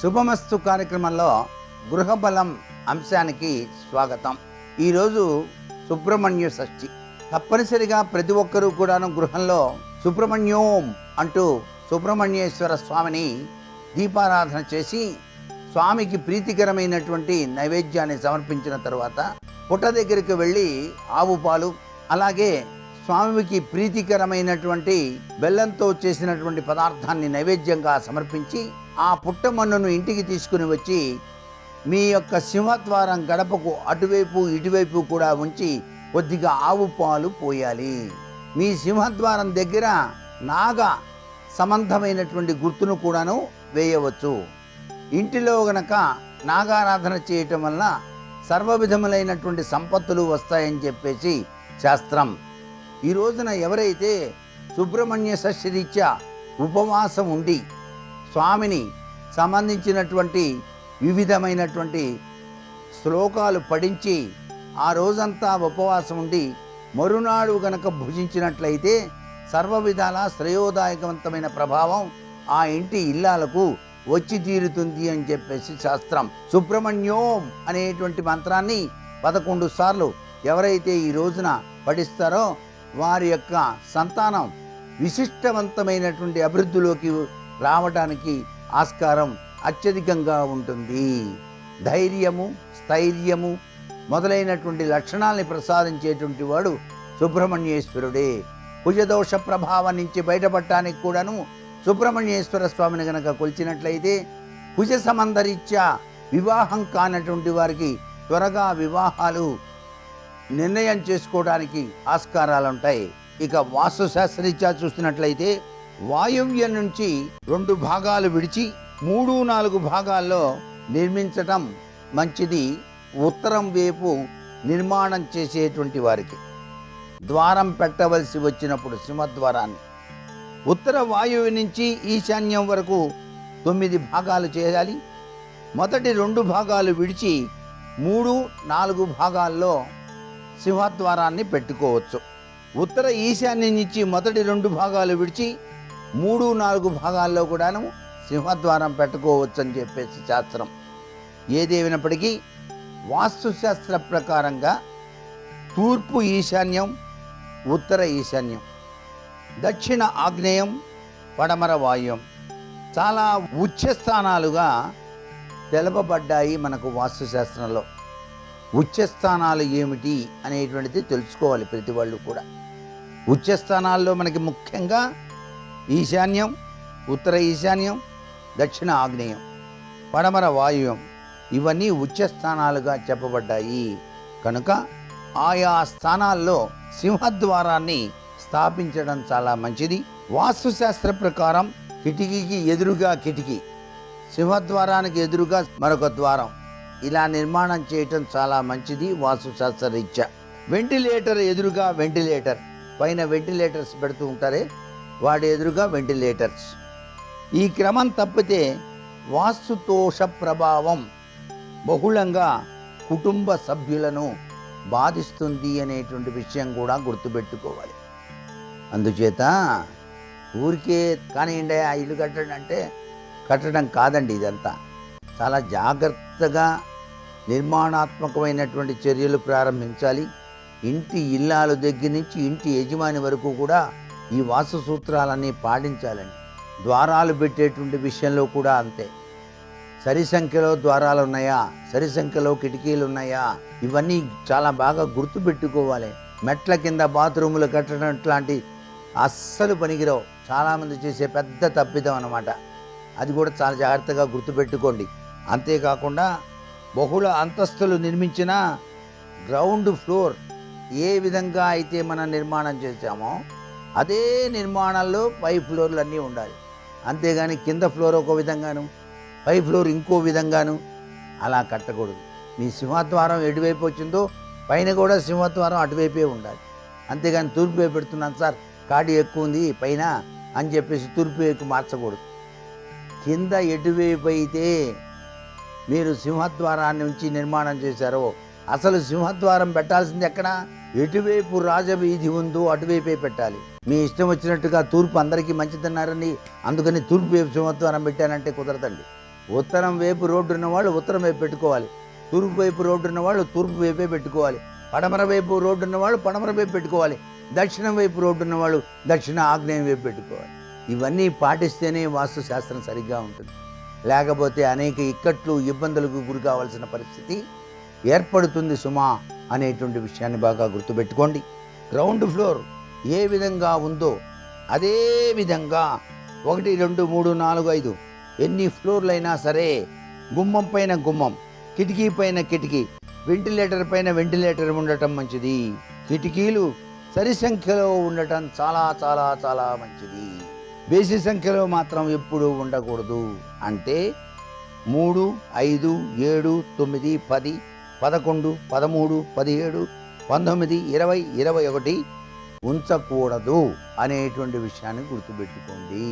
శుభమస్తు కార్యక్రమంలో గృహబలం అంశానికి స్వాగతం. ఈరోజు సుబ్రహ్మణ్య షష్ఠి. తప్పనిసరిగా ప్రతి ఒక్కరూ కూడాను గృహంలో సుబ్రహ్మణ్యోం అంటూ సుబ్రహ్మణ్యేశ్వర స్వామిని దీపారాధన చేసి స్వామికి ప్రీతికరమైనటువంటి నైవేద్యాన్ని సమర్పించిన తర్వాత పుట్ట దగ్గరికి వెళ్ళి ఆవు పాలు, అలాగే స్వామికి ప్రీతికరమైనటువంటి బెల్లంతో చేసినటువంటి పదార్థాన్ని నైవేద్యంగా సమర్పించి ఆ పుట్టమన్నును ఇంటికి తీసుకుని వచ్చి మీ యొక్క సింహద్వారం గడపకు అటువైపు ఇటువైపు కూడా ఉంచి కొద్దిగా ఆవు పాలు పోయాలి. మీ సింహద్వారం దగ్గర నాగ సంబంధమైనటువంటి గుర్తును కూడాను వేయవచ్చు. ఇంటిలో గనక నాగారాధన చేయటం వల్ల సర్వ విధములైనటువంటి సంపత్తులు వస్తాయని చెప్పేసి శాస్త్రం. ఈ రోజున ఎవరైతే సుబ్రహ్మణ్య షష్ఠి రీత్యా ఉపవాసం ఉండి స్వామిని సంబంధించినటువంటి వివిధమైనటువంటి శ్లోకాలు పఠించి ఆ రోజంతా ఉపవాసం ఉండి మరునాడు గనక భుజించినట్లయితే సర్వ విధాల శ్రేయోదాయకవంతమైన ప్రభావం ఆ ఇంటి ఇల్లాలకు వచ్చి తీరుతుంది అని చెప్పేసి శాస్త్రం. సుబ్రహ్మణ్యోం అనేటువంటి మంత్రాన్ని 11 సార్లు ఎవరైతే ఈ రోజున పఠిస్తారో వారి యొక్క సంతానం విశిష్టవంతమైనటువంటి అభివృద్ధిలోకి రావడానికి ఆస్కారం అత్యధికంగా ఉంటుంది. ధైర్యము, స్థైర్యము మొదలైనటువంటి లక్షణాలని ప్రసాదించేటువంటి వాడు సుబ్రహ్మణ్యేశ్వరుడే. కుజదోష ప్రభావం నుంచి బయటపడటానికి కూడాను సుబ్రహ్మణ్యేశ్వర స్వామిని గనక కొలిచినట్లయితే కుజ సంబంధరీత్యా వివాహం కానటువంటి వారికి త్వరగా వివాహాలు నిర్ణయం చేసుకోవడానికి ఆస్కారాలు ఉంటాయి. ఇక వాస్తుశాస్త్రరీత్యా చూసినట్లయితే వాయువ్యం నుంచి 2 భాగాలు విడిచి 3-4 భాగాల్లో నిర్మించటం మంచిది. ఉత్తరం వైపు నిర్మాణం చేసేటువంటి వారికి ద్వారం పెట్టవలసి వచ్చినప్పుడు సింహద్వారాన్ని ఉత్తర వాయువు నుంచి ఈశాన్యం వరకు 9 భాగాలు చేయాలి. మొదటి 2 భాగాలు విడిచి 3-4 భాగాల్లో సింహద్వారాన్ని పెట్టుకోవచ్చు. ఉత్తర ఈశాన్యం నుంచి మొదటి 2 భాగాలు విడిచి 3-4 భాగాల్లో కూడాను సింహద్వారం పెట్టుకోవచ్చు అని చెప్పేసి శాస్త్రం. ఏదేమైనప్పటికీ వాస్తుశాస్త్ర ప్రకారంగా తూర్పు ఈశాన్యం, ఉత్తర ఈశాన్యం, దక్షిణ ఆగ్నేయం, పడమర వాయువ్యం చాలా ఉచ్చస్థానాలుగా తెలపబడ్డాయి మనకు వాస్తుశాస్త్రంలో. ఉచ్చస్థానాలు ఏమిటి అనేటువంటిది తెలుసుకోవాలి ప్రతి వాళ్ళు కూడా. ఉచ్చస్థానాల్లో మనకి ముఖ్యంగా ఈశాన్యం, ఉత్తర ఈశాన్యం, దక్షిణ ఆగ్నేయం, పడమర వాయువ్యం ఇవన్నీ ఉచ్చస్థానాలుగా చెప్పబడ్డాయి. కనుక ఆయా స్థానాల్లో సింహద్వారాన్ని స్థాపించడం చాలా మంచిది. వాస్తుశాస్త్ర ప్రకారం కిటికీకి ఎదురుగా కిటికీ, సింహద్వారానికి ఎదురుగా మరొక ద్వారం, ఇలా నిర్మాణం చేయటం చాలా మంచిది వాస్తుశాస్త్ర రీత్యా. వెంటిలేటర్ ఎదురుగా వెంటిలేటర్, పైన వెంటిలేటర్స్ పెడుతూ ఉంటారే వాటి ఎదురుగా వెంటిలేటర్స్. ఈ క్రమం తప్పితే వాస్తుదోష ప్రభావం బహుళంగా కుటుంబ సభ్యులను బాధిస్తుంది అనేటువంటి విషయం కూడా గుర్తుపెట్టుకోవాలి. అందుచేత ఊరికే కానివ్వండి ఆ ఇల్లు కట్టడం అంటే కట్టడం కాదండి. ఇదంతా చాలా జాగ్రత్తగా నిర్మాణాత్మకమైనటువంటి చర్యలు ప్రారంభించాలి. ఇంటి ఇల్లాల దగ్గర నుంచి ఇంటి యజమాని వరకు కూడా ఈ వాస్తు సూత్రాలన్నీ పాటించాలండి. ద్వారాలు పెట్టేటువంటి విషయంలో కూడా అంతే. సరి సంఖ్యలో ద్వారాలు ఉన్నాయా, సరి సంఖ్యలో కిటికీలు ఉన్నాయా, ఇవన్నీ చాలా బాగా గుర్తుపెట్టుకోవాలి. మెట్ల కింద బాత్రూములు కట్టడం ఇట్లాంటి అస్సలు పనికిరావు. చాలామంది చేసే పెద్ద తప్పిదం అన్నమాట. అది కూడా చాలా జాగ్రత్తగా గుర్తుపెట్టుకోండి. అంతేకాకుండా బహుళ అంతస్తులు నిర్మించిన గ్రౌండ్ ఫ్లోర్ ఏ విధంగా అయితే మనం నిర్మాణం చేశామో అదే నిర్మాణాల్లో పై ఫ్లోర్లు అన్నీ ఉండాలి. అంతేగాని కింద ఫ్లోర్ ఒక విధంగాను పై ఫ్లోర్ ఇంకో విధంగాను అలా కట్టకూడదు. మీ సింహద్వారం ఎటువైపు వచ్చిందో పైన కూడా సింహద్వారం అటువైపే ఉండాలి. అంతేగాని తూర్పు వైపు పెడుతున్నాను సార్, కాడి ఎక్కువ ఉంది పైన అని చెప్పేసి తూర్పు వైపు మార్చకూడదు. కింద ఎటువైపు అయితే మీరు సింహద్వారాన్ని నుంచి నిర్మాణం చేశారో అసలు సింహద్వారం పెట్టాల్సింది ఎక్కడ? ఎటువైపు రాజవీధి ఉందో అటువైపే పెట్టాలి. మీ ఇష్టం వచ్చినట్టుగా తూర్పు అందరికీ మంచిదన్నారని అందుకని తూర్పు వైపు సింహద్వారం పెట్టానంటే కుదరదండి. ఉత్తరం వైపు రోడ్డు ఉన్న వాళ్ళు ఉత్తరం వైపు పెట్టుకోవాలి, తూర్పు వైపు రోడ్డు ఉన్న వాళ్ళు తూర్పు వైపే పెట్టుకోవాలి, పడమర వైపు రోడ్డు ఉన్న వాళ్ళు పడమర వైపు పెట్టుకోవాలి, దక్షిణం వైపు రోడ్డు ఉన్న వాళ్ళు దక్షిణ ఆగ్నేయం వైపు పెట్టుకోవాలి. ఇవన్నీ పాటిస్తేనే వాస్తుశాస్త్రం సరిగ్గా ఉంటుంది. లేకపోతే అనేక ఇక్కట్లు ఇబ్బందులకు గురి కావాల్సిన పరిస్థితి ఏర్పడుతుంది సుమా అనేటువంటి విషయాన్ని బాగా గుర్తుపెట్టుకోండి. గ్రౌండ్ ఫ్లోర్ ఏ విధంగా ఉందో అదే విధంగా 1, 2, 3, 4, 5 ఎన్ని ఫ్లోర్లైనా సరే గుమ్మం పైన గుమ్మం, కిటికీ పైన కిటికీ, వెంటిలేటర్ పైన వెంటిలేటర్ ఉండటం మంచిది. కిటికీలు సరి సంఖ్యలో ఉండటం చాలా చాలా చాలా మంచిది. బేసి సంఖ్యలో మాత్రం ఎప్పుడూ ఉండకూడదు. అంటే 3, 5, 7, 9, 10, 11, 13, 17, 19, 20, 21 ఉంచకూడదు అనేటువంటి విషయాన్ని గుర్తుపెట్టుకోండి.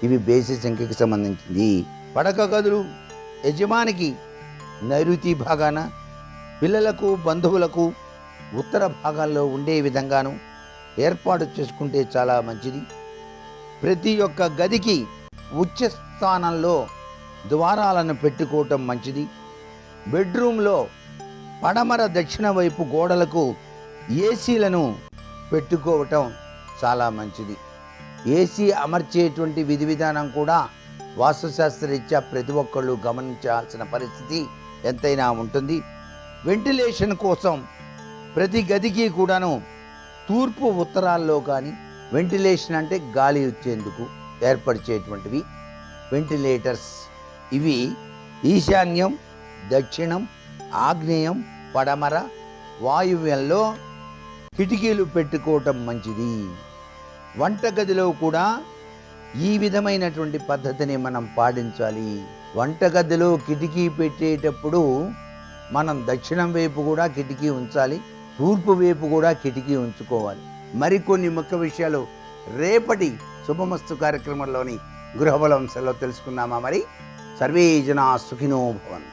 ఇవి బేసి సంఖ్యకి సంబంధించింది. పడక గదులు యజమానికి నైరుతి భాగాన, పిల్లలకు బంధువులకు ఉత్తర భాగాల్లో ఉండే విధంగాను ఏర్పాటు చేసుకుంటే చాలా మంచిది. ప్రతి ఒక్క గదికి ఉచ్చ స్థానంలో ద్వారాలను పెట్టుకోవటం మంచిది. బెడ్రూమ్లో పడమర దక్షిణ వైపు గోడలకు ఏసీలను పెట్టుకోవటం చాలా మంచిది. ఏసీ అమర్చేటువంటి విధి విధానం కూడా వాస్తుశాస్త్రరీత్యా ప్రతి ఒక్కళ్ళు గమనించాల్సిన పరిస్థితి ఎంతైనా ఉంటుంది. వెంటిలేషన్ కోసం ప్రతి గదికి కూడాను తూర్పు ఉత్తరాల్లో కానీ, వెంటిలేషన్ అంటే గాలి వచ్చేందుకు ఏర్పరిచేటువంటివి వెంటిలేటర్స్. ఇవి ఈశాన్యం, దక్షిణం, ఆగ్నేయం, పడమర, వాయువ్యంలో కిటికీలు పెట్టుకోవటం మంచిది. వంటగదిలో కూడా ఈ విధమైనటువంటి పద్ధతిని మనం పాటించాలి. వంటగదిలో కిటికీ పెట్టేటప్పుడు మనం దక్షిణం వైపు కూడా కిటికీ ఉంచాలి, తూర్పు వైపు కూడా కిటికీ ఉంచుకోవాలి. మరికొన్ని ముఖ్య విషయాలు రేపటి శుభమస్తు కార్యక్రమంలోని గృహబలం సెలవు తెలుసుకుందామా? మరి సర్వే జనా సుఖినో భవంతు.